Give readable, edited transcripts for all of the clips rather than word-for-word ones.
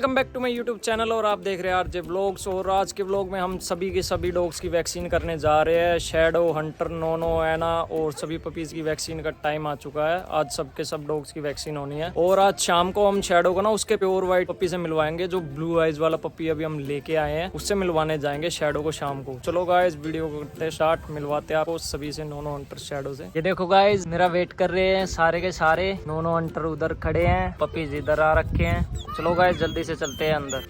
Welcome back to my YouTube channel और आप देख रहे हैं आरजे व्लॉग्स। और आज के व्लॉग में हम सभी के सभी डॉग्स की वैक्सीन करने जा रहे हैं। शैडो, हंटर, नोनो, एना और सभी पपीज की वैक्सीन का टाइम आ चुका है। आज सबके सब डॉग्स की वैक्सीन होनी है और आज शाम को हम शैडो को ना उसके प्योर व्हाइट पपी से मिलवाएंगे। जो ब्लू आइज वाला पपी अभी हम लेके आए हैं उससे मिलवाने जाएंगे शैडो को शाम को। चलो गाइस वीडियो को करते हैं स्टार्ट, मिलवाते हैं आपको सभी से, नोनो, हंटर, शैडो से। ये देखो गाइस मेरा वेट कर रहे हैं सारे के सारे। नोनो, हंटर उधर खड़े हैं, पपीज इधर आ रखे हैं। चलो गाइस जल्दी से चलते हैं अंदर।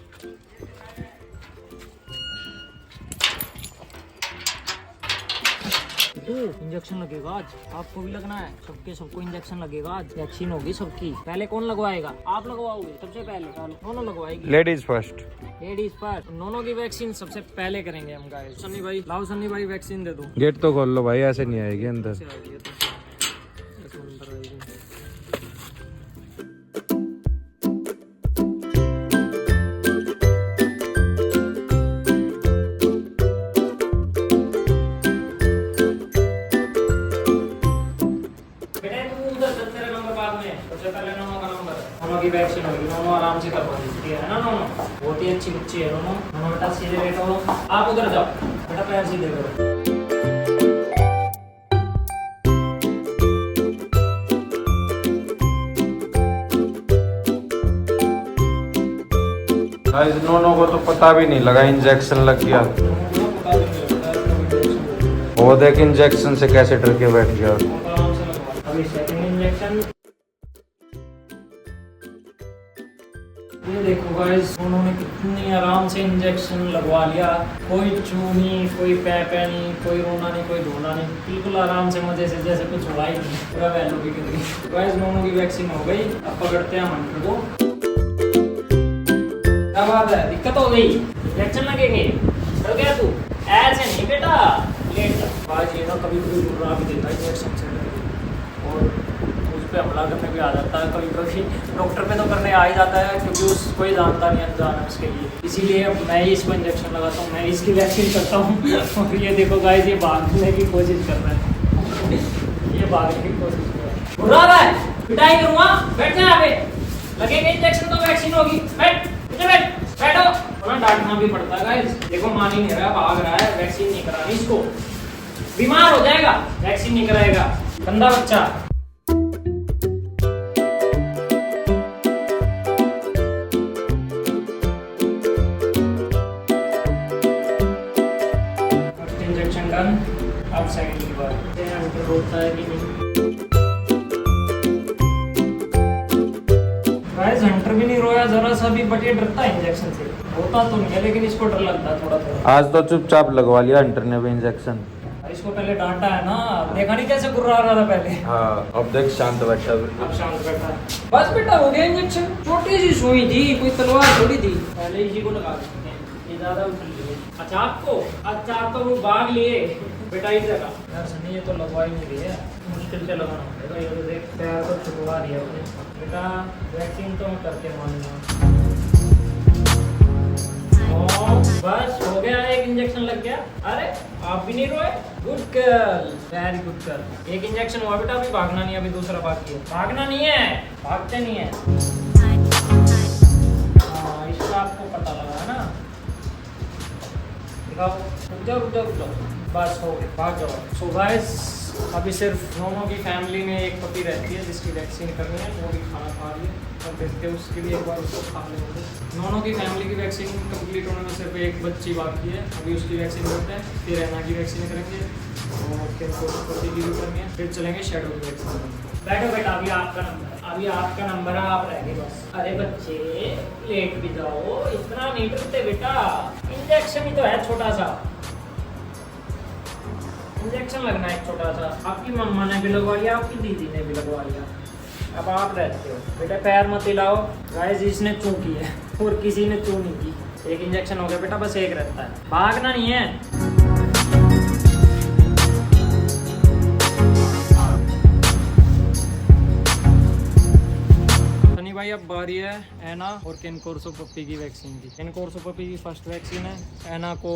इंजेक्शन लगेगा आज, आपको भी लगना है, सबको इंजेक्शन लगेगा आज। वैक्सीन होगी सबकी। पहले कौन लगवाएगा? आप लगवाओगे सबसे पहले? नोनो लगवाएगी। Ladies first. Ladies first. नोनो की वैक्सीन सबसे पहले करेंगे हम गाइस। सन्नी भाई लाओ, सन्नी भाई वैक्सीन दे दो। गेट तो खोल लो भाई, ऐसे नहीं आएगी अंदर। की वैक्सीन होगी। नोनो आराम से करवा दीजिए, है ना नोनो? बहुत ही अच्छी बच्ची है नोनो। नोनो बेटा सीधे बैठो, आप उधर जाओ बेटा, पैर सीधे करो। गाइस नोनो को तो पता भी नहीं लगा इंजेक्शन लग गया। वो देख इंजेक्शन से कैसे डर के बैठ गया। अभी सेकंड इंजेक्शन। ये देखो गाइस उन्होंने कितनी आराम से इंजेक्शन लगवा लिया। कोई चू नहीं, कोई पैपे नहीं, कोई रोना नहीं, कोई धोना नहीं, बिल्कुल आराम से मजे से, जैसे कुछ हुआ ही नहीं। पूरा वैल्यू भी कर दी। गाइस नोनो की वैक्सीन हो गई। अब पकड़ते हैं हंटर को। क्या बात है, दिक्कत हो गई? इंजेक्शन लगेंगे? डर गया तू? ऐसे नहीं बेटा, लेट जा। आज ये ना कभी कभी घुर्रा भी देता है इंजेक्शन से, और पे हमला करने भी आ जाता है। कभी कभी डॉक्टर पे तो करने आ ही जाता है, क्योंकि उस कोई जानता नहीं, अनजान है उसके लिए। इसीलिए मैं ही इसको इंजेक्शन लगाता हूँ, मैं इसकी वैक्सीन करता हूँ। और ये देखो गाइस ये भागने की कोशिश कर रहा है, ये भागने की कोशिश कर रहा है। घुरा रहा है, पिटाई करूँगा, बैठ जा यहाँ पे। लगेगा इंजेक्शन तो वैक्सीन होगी, बैठ बैठ बैठो। थोड़ा डांटना भी पड़ता है गाइस। देखो मान ही नहीं रहा, भाग रहा है। वैक्सीन नहीं करानी इसको, बीमार हो जाएगा। वैक्सीन नहीं कराएगा, गंदा बच्चा। अब सेकंड की बात हंटर रोता है कि नहीं। गाइस हंटर भी नहीं रोया जरा सा भी, बट ये डरता है इंजेक्शन से। रोता तो नहीं है लेकिन इसको डर लगता है थोड़ा थोड़ा। आज तो चुपचाप लगवा लिया हंटर ने भी इंजेक्शन। इसको पहले डांटा है ना, देखा नहीं कैसे गुर्रा रहा था पहले। हाँ अब देख शांत बैठा। अब शांत बैठा है। बस बेटा हो गया इंजेक्शन। छोटी सी सुई थी, कोई तलवार थोड़ी थी। पहले इसी को लगा देते हैं, ये ज्यादा उछल लिए। अच्छा आपको, अच्छा आप तो वो भाग लिए बेटा इस जगह। यार सनी ये तो लगवा ही नहीं रही है, मुश्किल से लगाना पड़ेगा। ये तो देख पैर को छुपवा रही है अपने। बेटा वैक्सीन तो मैं करके मानूंगा। बस हो गया, एक इंजेक्शन लग गया। अरे आप भी नहीं रोए, good girl, very good girl. एक इंजेक्शन हुआ बेटा, अभी भागना नहीं, अभी दूसरा बाकी है। भागना नहीं है, भागते नहीं है। हाँ इसका आपको पता लगा है ना। दिखाओ, रुक जाओ रुक जाओ रुक जाओ, बस हो गया, भाग जाओ। सो गाइस अभी सिर्फ नोनो की फैमिली में एक पपी रहती है जिसकी वैक्सीन करनी है। वो भी खाना खा रही है, और देखते हैं उसके लिए एक बार उसको खा लेंगे। नोनो की फैमिली की वैक्सीन कंप्लीट होने में सिर्फ एक बच्ची बाकी है, अभी उसकी वैक्सीन करते हैं। फिर एना की वैक्सीन करेंगे और पति की भी करनी है। फिर चलेंगे शैडो की वैक्सीन। बैठो बेटा, अभी आपका नंबर है, अभी आपका नंबर है, आप रहेंगे बस। अरे बच्चे लेट भी जाओ, इतना नहीं डरते बेटा। इंजेक्शन ही तो है छोटा सा, इंजेक्शन लगना है छोटा सा। आपकी मम्मा ने भी लगवा लिया, आपकी दीदी ने भी लगवा लिया, अब आप रहते हो। बेटा पैर मत हिलाओ। गाइस इसने चू की है और किसी ने चू नहीं की। एक इंजेक्शन हो गया बेटा, बस एक रहता है, भागना नहीं है। भाई अब बारी है एना और केनकोर्सो पप्पी की वैक्सीन की। केनकोर्सो पप्पी की फर्स्ट वैक्सीन है, एना को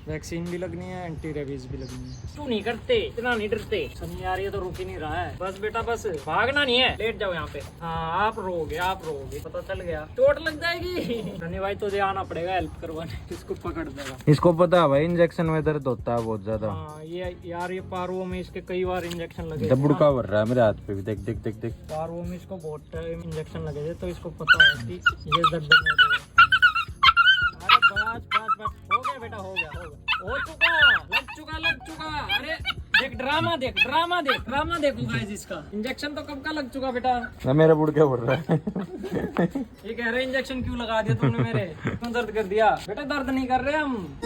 वैक्सीन भी लगनी है, एंटी रेबीज भी लगनी है। तू नहीं करते, इतना नहीं डरते। सनी यार ये तो रुक ही नहीं रहा है। बस बेटा बस, भागना नहीं है, लेट जाओ यहाँ पे। हाँ आप रोगे, पता चल गया, चोट लग जाएगी। सनी भाई तुझे आना पड़ेगा हेल्प करवाने, इसको पकड़ देगा। इसको पता है भाई इंजेक्शन में दर्द होता है बहुत ज्यादा। हाँ ये यार ये पारुओं में इसके कई बार इंजेक्शन लगे। दबुड़का भर रहा है मेरे हाथ पे भी, देख देख देख देख। पारुओं में इसको बहुत टाइम इंजेक्शन लगे थे, तो इसको पता है कि ये दर्द में है। अरे बस हो गया बेटा, हो गया हो चुका, लग चुका। अरे देख ड्रामा देखो गाइस, इसका इंजेक्शन तो कब का लग चुका बेटा। ना मेरा बुड़ क्या बोल रहा है। ये कह रहे इंजेक्शन क्यों लगा दिया तुमने मेरे, क्यों दर्द कर दिया बेटा। दर्द नहीं कर रहे हम।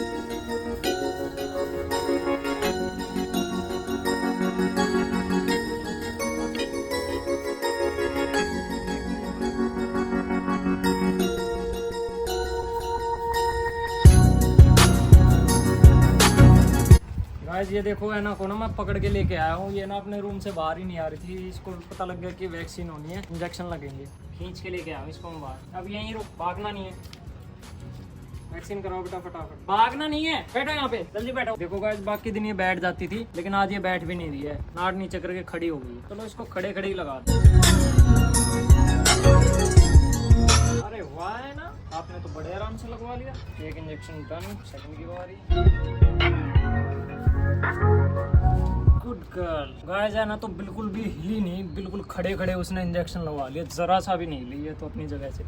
गाइस ये देखो है ना को ना मैं पकड़ के लेके आया हूँ। ये ना अपने रूम से बाहर ही नहीं आ रही थी, इसको पता लग गया कि वैक्सीन होनी है, इंजेक्शन लगेंगे। खींच के लेके आया हूँ इसको मैं बाहर। अब यहीं रुक, भागना नहीं है। वैक्सीन कराओ बेटा फटाफट, भागना नहीं है। बैठो यहाँ पे, जल्दी बैठो। देखो गाइस बाकी दिन ये बैठ जाती थी, लेकिन आज ये बैठ भी नहीं रही है, नाड़ नीचे करके खड़ी हो गई। चलो इसको खड़े ही लगा दो। अरे वाह है ना, आपने तो बड़े आराम से लगवा लिया। एक इंजेक्शन डन, सेकंड की बारी। Good girl. गाइस है ना तो बिल्कुल भी हिली नहीं, बिल्कुल खड़े उसने इंजेक्शन लगवा लिया, जरा सा भी नहीं ली है तो अपनी जगह से,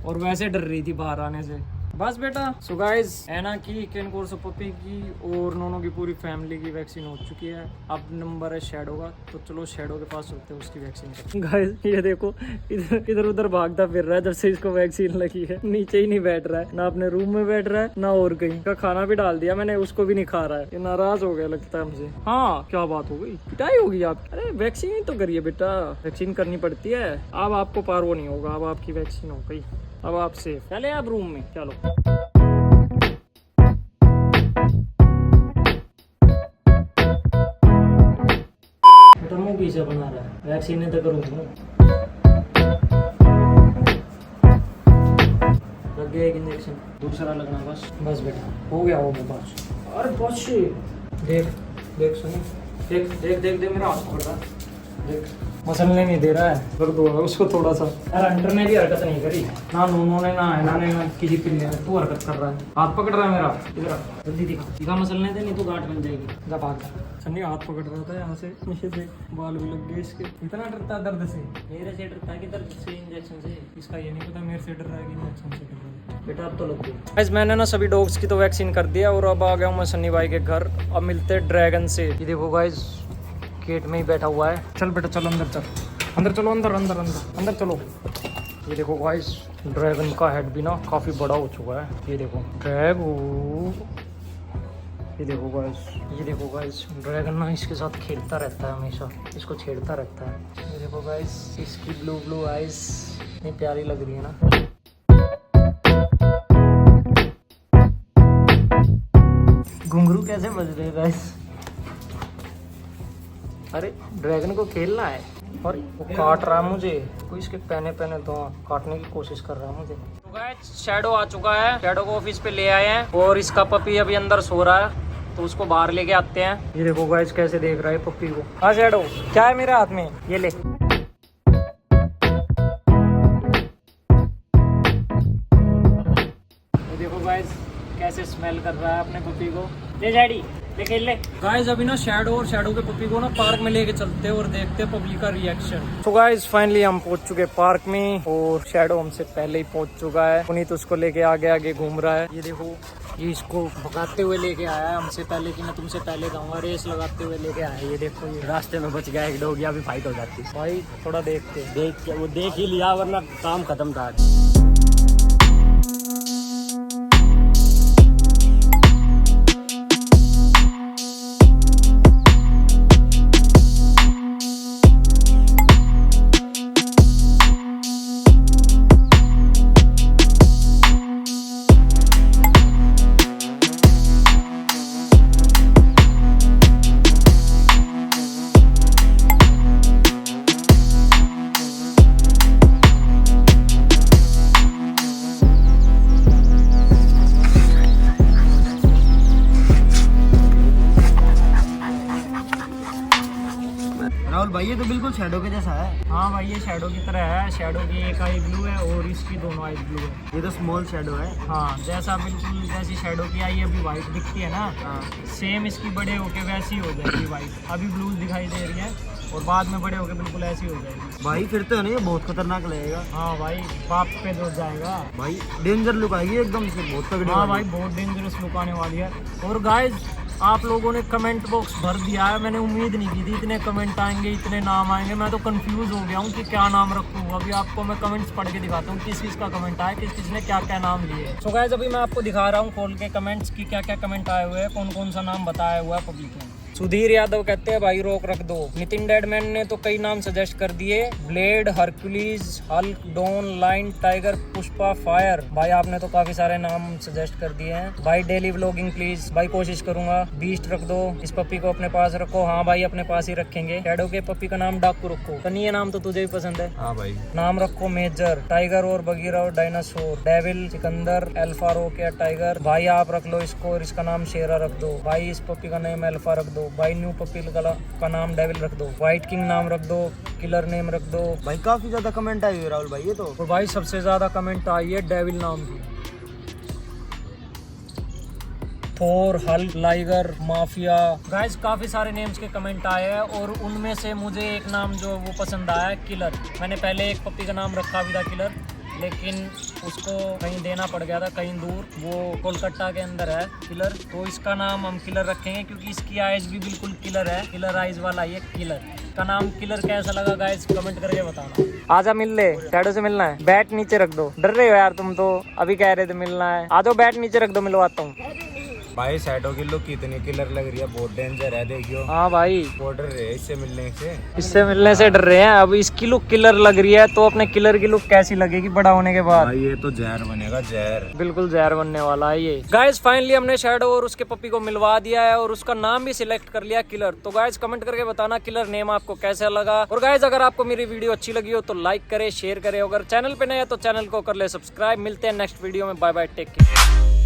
और वैसे डर रही थी बाहर आने से। बस बेटा। सो गाइस एना की, केनकोर्सो पप्पी की और नोनो की पूरी फैमिली की वैक्सीन हो चुकी है। अब नंबर है शैडो का, तो चलो शैडो के पास चलते हैं, उसकी वैक्सीन। गाइस ये देखो इधर उधर भागता फिर रहा है जब से इसको वैक्सीन लगी है। नीचे ही नहीं बैठ रहा है, ना अपने रूम में बैठ रहा है ना और कहीं का। खाना भी डाल दिया मैंने, उसको भी नहीं खा रहा है। ये नाराज हो गया लगता है हमसे। हाँ क्या बात हो गई, पिटाई होगी आप। अरे वैक्सीन ही तो करिए बेटा, वैक्सीन करनी पड़ती है। अब आपको पारवो नहीं होगा, अब आपकी वैक्सीन हो गई, अब आप सेफ। चले आप रूम में, चलो। मुँह पीछे बना रहा है, वैक्सीन तो करूँगा। लग गया एक इंजेक्शन, दूसरा लगना बस बेटा, हो गया बस। अरे बस देख सुनी, देख मेरा हाथ पकड़ रहा है, देख मसलने नहीं दे रहा है, दर्द हो रहा है उसको थोड़ा सा। यार अंटर ने भी हरकत नहीं करी, ना नूनों ने, ना एना ने, ना किसी पिल्ले ने। तू हरकत कर रहा है, हाथ पकड़ रहा है मेरा। इधर जल्दी दिखा मसलने दे, नहीं तो गांठ बन जाएगी। जा भाग। सन्नी हाथ पकड़ रहा था यहाँ से, नीचे से बाल भी लग गए इसके। इतना डरता है दर्द से, मेरे से डरता है कि दर्द से, इंजेक्शन से। इसका ये नहीं पता मेरे से डर रहा है कि इंजेक्शन से डर रहा है। बेटा अब तो लग गई। गाइस मैंने ना सभी डॉग्स की तो वैक्सीन कर दिया, और अब आ गया हूँ मैं सन्नी भाई के घर। अब मिलते ड्रैगन से। ये देखो गाइस गेट में ही बैठा हुआ है। चल बेटा चल, अंदर चल, अंदर चलो, अंदर चलो। ये देखो गाइस ड्रैगन का हेड भी ना काफी बड़ा हो चुका है। ये देखो ये देखो गाइस ड्रैगन ना इसके साथ खेलता रहता है, हमेशा इसको छेड़ता रहता है। ये देखो गाइस इसकी ब्लू आइज इतनी प्यारी लग रही है ना। घुंघरू कैसे बज रहे हैं गाइस। अरे ड्रैगन को खेलना है और वो काट रहा है मुझे। कोई इसके पहने तो काटने की कोशिश कर रहा है मुझे। तो गाइस शैडो आ चुका है, शैडो को ऑफिस पे ले आए हैं, और इसका पपी अभी अंदर सो रहा है, तो उसको बाहर लेके आते हैं। ये देखो गाइस कैसे देख रहा है पप्पी को। हाँ शैडो क्या है मेरे हाथ में, ये ले। ये देखो गाइस कैसे स्मेल कर रहा है अपने पपी को। ले डैडी ले खेल ले। गाइस अभी ना शैडो और शैडो के पपी को ना पार्क में लेके चलते हैं और देखते हैं पब्लिक का रिएक्शन। तो गाइस फाइनली हम पहुंच चुके पार्क में, और शैडो हमसे पहले ही पहुंच चुका है। पुनीत उसको लेके आगे घूम रहा है। ये देखो ये इसको भगाते हुए लेके आया है हमसे पहले, कि मैं तुमसे पहले जाऊंगा, रेस लगाते हुए लेके आया। ये देखो ये रास्ते में बच गया एक डॉग, या भी फाइट हो जाती है। भाई थोड़ा देख ही लिया, वरना काम खत्म था। भाई ये तो बिल्कुल शैडो के जैसा है। हाँ भाई ये शैडो की तरह है। शैडो की एक आई ब्लू है और इसकी दोनों आई ब्लू है। ये तो स्मॉल शैडो है। हाँ जैसा बिल्कुल जैसी शैडो की आई अभी वाइट दिखती है ना, हाँ सेम इसकी बड़े होके वैसी हो जाएगी वाइट। अभी ब्लू दिखाई दे रही है और बाद में बड़े होके बिल्कुल ऐसी हो जाएगी। भाई फिर तो नहीं, ये बहुत खतरनाक लगेगा। हाँ भाई बाप पे दो जाएगा भाई डेंजर लुक आएगी एकदम से, बहुत तगड़ी हाँ वाली। भाई बहुत डेंजरस लुक आने वाली है। और गाइज आप लोगों ने कमेंट बॉक्स भर दिया है, मैंने उम्मीद नहीं की थी इतने कमेंट आएंगे, इतने नाम आएंगे। मैं तो कंफ्यूज हो गया हूँ कि क्या नाम रखूँ। अभी आपको मैं कमेंट्स पढ़ के दिखाता हूँ किस किस का कमेंट आया, किस किसने क्या क्या नाम लिए। सो गाइज अभी मैं आपको दिखा रहा हूँ खोल के कमेंट्स की क्या क्या कमेंट आए हुए हैं, कौन कौन सा नाम बताया हुआ है पब्लिक ने। सुधीर यादव कहते हैं भाई रोक रख दो। नितिन डेडमैन ने तो कई नाम सजेस्ट कर दिए, Blade, Hercules, Hulk, Don, Line, Tiger, Pushpa, Fire. भाई आपने तो काफी सारे नाम सजेस्ट कर दिए हैं। भाई डेली व्लॉगिंग प्लीज, भाई कोशिश करूंगा। बीस्ट रख दो, इस पप्पी को अपने पास रखो। हाँ भाई अपने पास ही रखेंगे। शैडो के पप्पी का नाम डाकू रखो। फनी ये नाम तो तुझे भी पसंद है। हाँ भाई नाम रखो मेजर। टाइगर और बगीरा और डायनासोर। डेविल, सिकंदर, अल्फा रोक या टाइगर। भाई आप रख लो इसको और इसका नाम शेरा रख दो। भाई इस पप्पी का नेम अल्फा रख दो। भाई न्यू पप्पी का नाम डेविल रख दो। व्हाइट किंग नाम रख दो। किलर नेम रख दो। भाई काफी ज्यादा कमेंट आई हुई राहुल भाई ये तो। और भाई सबसे ज्यादा कमेंट आई है डेविल नाम की। थोर, हल्क, लाइगर, माफिया। गाइस काफी सारे नेम्स के कमेंट आए हैं और उनमें से मुझे एक नाम जो वो पसंद आया है, किलर। मैंने पहले एक पप्पी का नाम रखा भी था किलर, लेकिन उसको कहीं देना पड़ गया था, कहीं दूर। वो कोलकाता के अंदर है किलर, तो इसका नाम हम किलर रखेंगे क्योंकि इसकी आइज भी बिल्कुल किलर है। किलर आइज वाला ये किलर का नाम किलर। कैसा लगा गाइस कमेंट करके बताना। आजा मिल ले, शैडो से मिलना है। बैट नीचे रख दो, डर रहे हो यार तुम तो, अभी कह रहे थे मिलना है। आ जाओ बैट नीचे रख दो, मिलवाता हूँ। भाई शैडो की लुक कितनी किलर लग रही है, बहुत डेंजर है देखियो। हाँ भाई बॉर्डर है इससे मिलने से। इससे मिलने से डर रहे हैं। अब इसकी लुक किलर लग रही है तो अपने किलर की लुक कैसी लगेगी बड़ा होने के बाद। भाई ये तो जहर बनेगा, जहर। बिल्कुल जहर बनने वाला है ये। गाइस फाइनली हमने शैडो और उसके पप्पी को मिलवा दिया है और उसका नाम भी सिलेक्ट कर लिया किलर। तो गाइस कमेंट करके बताना किलर नेम आपको कैसा लगा। और गाइस अगर आपको मेरी वीडियो अच्छी लगी हो तो लाइक करे, शेयर करे। अगर चैनल पे नए है तो चैनल को कर ले सब्सक्राइब। मिलते हैं नेक्स्ट वीडियो में। Bye bye, take care.